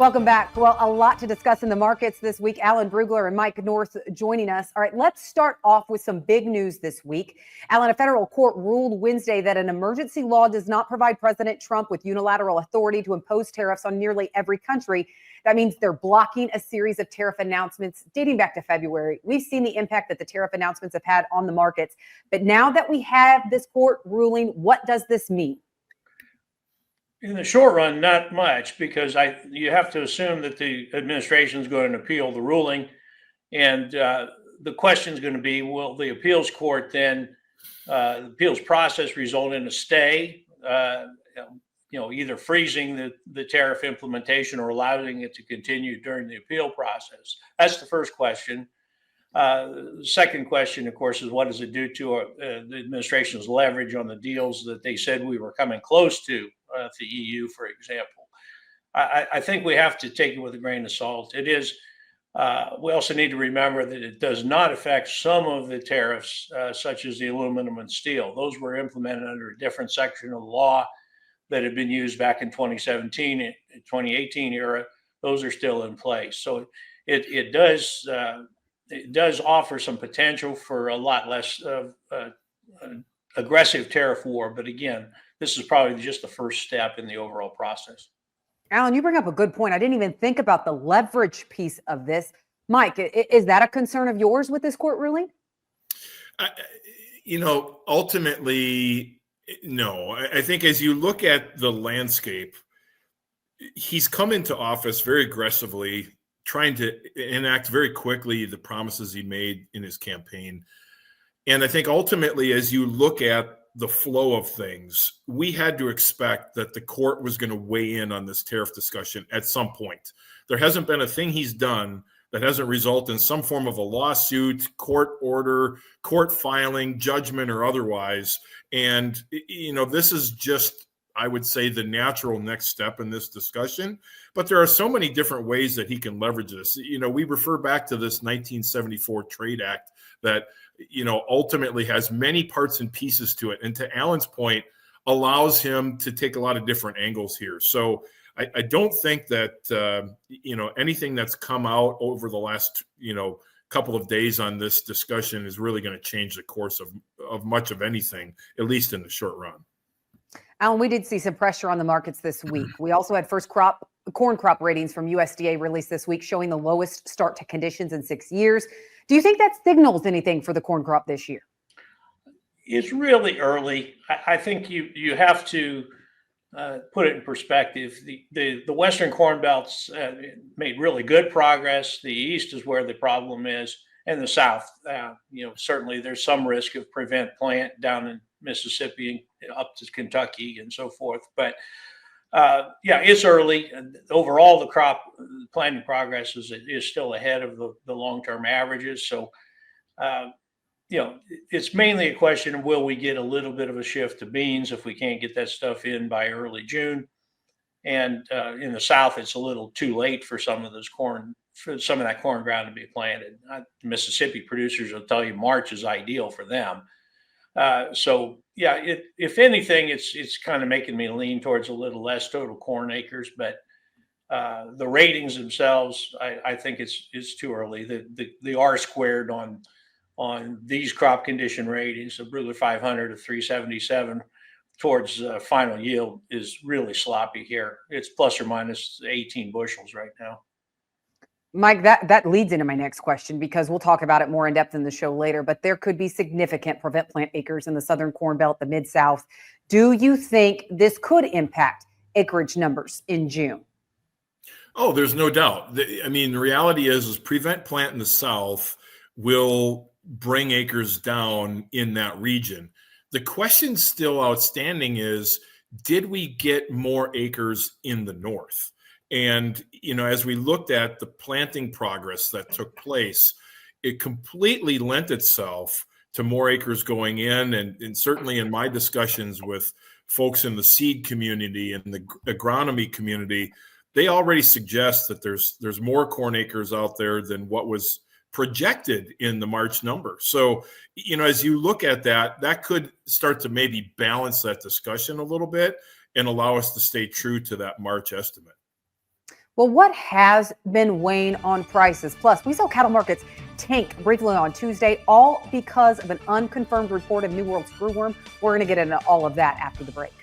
Welcome back. Well, a lot to discuss in the markets this week. Alan Brugler and Mike North joining us. All right, let's start off with some big news this week. Alan, a federal court ruled Wednesday that an emergency law does not provide President Trump with unilateral authority to impose tariffs on nearly every country. That means they're blocking a series of tariff announcements dating back to February. We've seen the impact that the tariff announcements have had on the markets. But now that we have this court ruling, what does this mean? In the short run, not much, because you have to assume that the administration is going to appeal the ruling. And the question is going to be, will the appeals court then, the appeals process result in a stay, either freezing the tariff implementation or allowing it to continue during the appeal process? That's the first question. The second question, of course, is what does it do to the administration's leverage on the deals that they said we were coming close to, the EU, for example? I think we have to take it with a grain of salt. It is. We also need to remember that it does not affect some of the tariffs, such as the aluminum and steel. Those were implemented under a different section of the law that had been used back in 2017, 2018 era. Those are still in place. So it does offer some potential for a lot less of aggressive tariff war. But again, this is probably just the first step in the overall process. Alan, you bring up a good point. I didn't even think about the leverage piece of this. Mike, is that a concern of yours with this court ruling? Ultimately, no. I think as you look at the landscape, he's come into office very aggressively, trying to enact very quickly the promises he made in his campaign. And I think ultimately, as you look at the flow of things, we had to expect that the court was going to weigh in on this tariff discussion at some point. There hasn't been a thing he's done that hasn't resulted in some form of a lawsuit, court order, court filing, judgment, or otherwise. And, this is just, I would say, the natural next step in this discussion. But there are so many different ways that he can leverage this. We refer back to this 1974 Trade Act that, ultimately has many parts and pieces to it. And to Alan's point, allows him to take a lot of different angles here. So I don't think that, anything that's come out over the last, couple of days on this discussion is really going to change the course of much of anything, at least in the short run. Alan, we did see some pressure on the markets this week. We also had corn crop ratings from USDA released this week, showing the lowest start to conditions in 6 years. Do you think that signals anything for the corn crop this year? It's really early. I think you have to put it in perspective. The Western Corn Belt's made really good progress. The East is where the problem is, and the South. Certainly there's some risk of prevent plant down in Mississippi, up to Kentucky, and so forth. But it's early. And overall, the crop planting progress is still ahead of the long-term averages. So, it's mainly a question of will we get a little bit of a shift to beans if we can't get that stuff in by early June. And in the South, it's a little too late for some of that corn ground to be planted. Mississippi producers will tell you March is ideal for them. If anything, it's kind of making me lean towards a little less total corn acres, but the ratings themselves, I think it's too early. The R squared on these crop condition ratings, the Brugler 500 of 377 towards final yield is really sloppy here. It's plus or minus 18 bushels right now. Mike, that leads into my next question, because we'll talk about it more in depth in the show later, but there could be significant prevent plant acres in the Southern Corn Belt, the Mid-South. Do you think this could impact acreage numbers in June? Oh, there's no doubt. The reality is prevent plant in the South will bring acres down in that region. The question still outstanding is, did we get more acres in the North? And, as we looked at the planting progress that took place, it completely lent itself to more acres going in. And certainly in my discussions with folks in the seed community and the agronomy community, they already suggest that there's more corn acres out there than what was projected in the March number. So, as you look at that could start to maybe balance that discussion a little bit and allow us to stay true to that March estimate. Well, what has been weighing on prices? Plus, we saw cattle markets tank briefly on Tuesday, all because of an unconfirmed report of New World screwworm. We're going to get into all of that after the break.